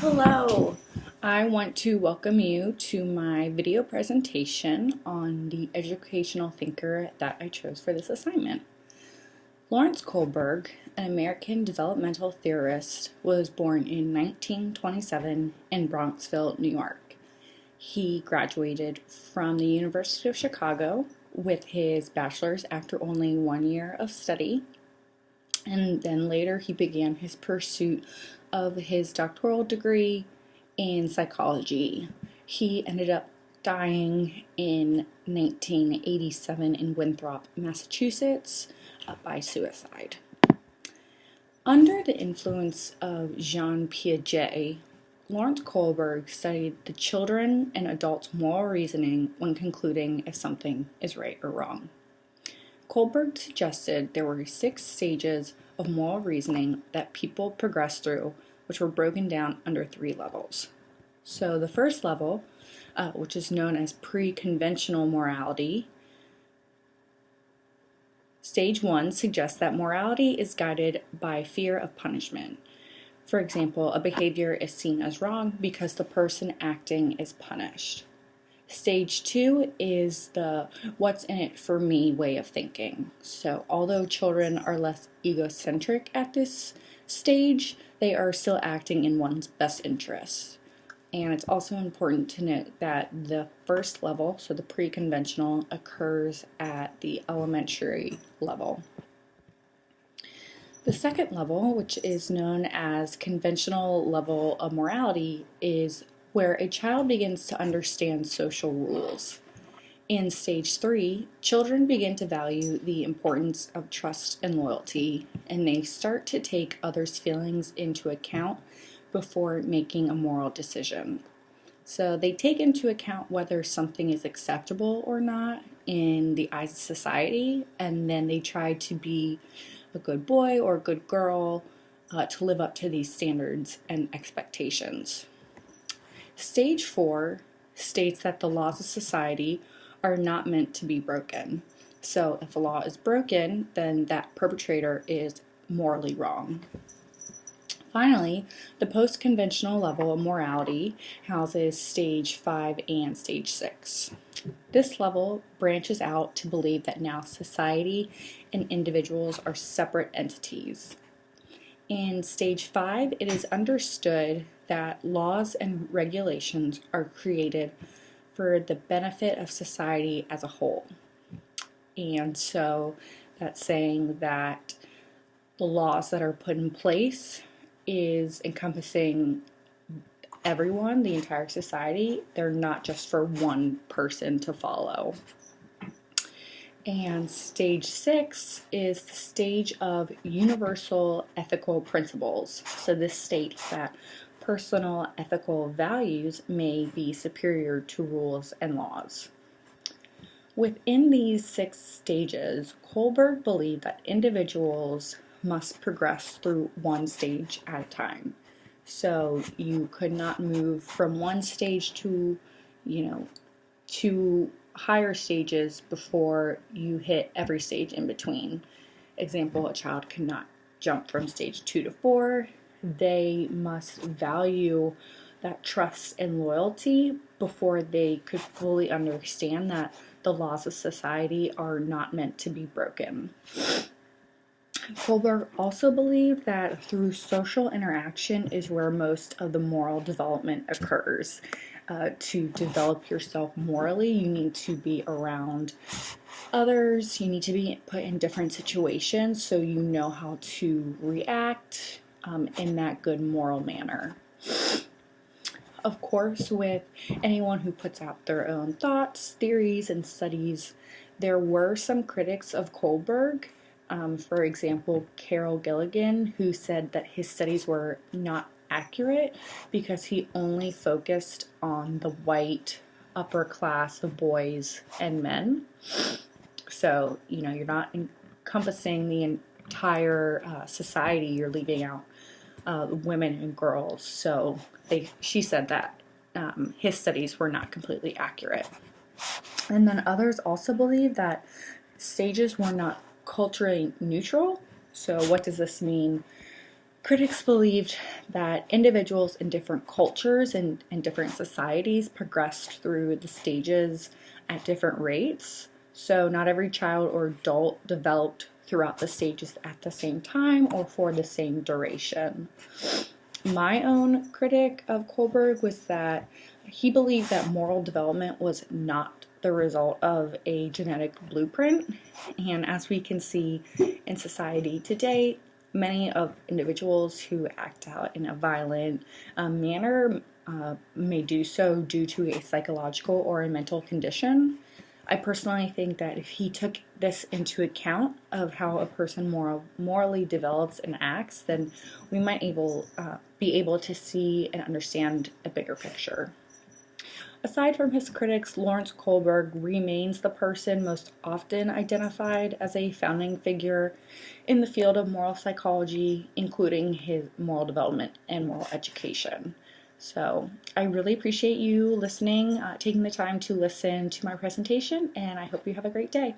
Hello! I want to welcome you to my video presentation on the educational thinker that I chose for this assignment. Lawrence Kohlberg, an American developmental theorist, was born in 1927 in Bronxville, New York. He graduated from the University of Chicago with his bachelor's after only 1 year of study, and then later he began his pursuit of his doctoral degree in psychology. He ended up dying in 1987 in Winthrop, Massachusetts, by suicide. Under the influence of Jean Piaget, Lawrence Kohlberg studied the children and adults' moral reasoning when concluding if something is right or wrong. Kohlberg suggested there were 6 stages of moral reasoning that people progress through, which were broken down under 3 levels. So the first level, which is known as pre-conventional morality, stage 1 suggests that morality is guided by fear of punishment. For example, a behavior is seen as wrong because the person acting is punished. Stage 2 is the what's in it for me way of thinking. So although children are less egocentric at this stage, they are still acting in one's best interest. And it's also important to note that the first level, so the pre-conventional, occurs at the elementary level. The second level, which is known as conventional level of morality, is where a child begins to understand social rules. In stage 3, children begin to value the importance of trust and loyalty, and they start to take others' feelings into account before making a moral decision. So they take into account whether something is acceptable or not in the eyes of society, and then they try to be a good boy or a good girl to live up to these standards and expectations. Stage 4 states that the laws of society are not meant to be broken. So if a law is broken, then that perpetrator is morally wrong. Finally, the post-conventional level of morality houses stage 5 and stage 6. This level branches out to believe that now society and individuals are separate entities. In stage 5, it is understood that laws and regulations are created for the benefit of society as a whole. And so that's saying that the laws that are put in place is encompassing everyone, the entire society. They're not just for one person to follow. And stage 6 is the stage of universal ethical principles. So this states that personal ethical values may be superior to rules and laws. Within these 6 stages, Kohlberg believed that individuals must progress through one stage at a time. So you could not move from one stage to, two higher stages before you hit every stage in between. Example, a child cannot jump from stage 2 to 4. They must value that trust and loyalty before they could fully understand that the laws of society are not meant to be broken. Kohlberg also believed that through social interaction is where most of the moral development occurs. To develop yourself morally, you need to be around others, you need to be put in different situations so you know how to react in that good moral manner. Of course, with anyone who puts out their own thoughts, theories, and studies, there were some critics of Kohlberg. For example, Carol Gilligan, who said that his studies were not accurate because he only focused on the white upper class of boys and men. So, you're not encompassing the entire society, you're leaving out women and girls. So she said that his studies were not completely accurate. And then others also believe that stages were not culturally neutral. So what does this mean? Critics believed that individuals in different cultures and different societies progressed through the stages at different rates. So, not every child or adult developed throughout the stages at the same time or for the same duration. My own critic of Kohlberg was that he believed that moral development was not the result of a genetic blueprint. And as we can see in society today, many of individuals who act out in a violent manner may do so due to a psychological or a mental condition. I personally think that if he took this into account of how a person morally develops and acts, then we might be able to see and understand a bigger picture. Aside from his critics, Lawrence Kohlberg remains the person most often identified as a founding figure in the field of moral psychology, including his moral development and moral education. So I really appreciate you listening, taking the time to listen to my presentation, and I hope you have a great day.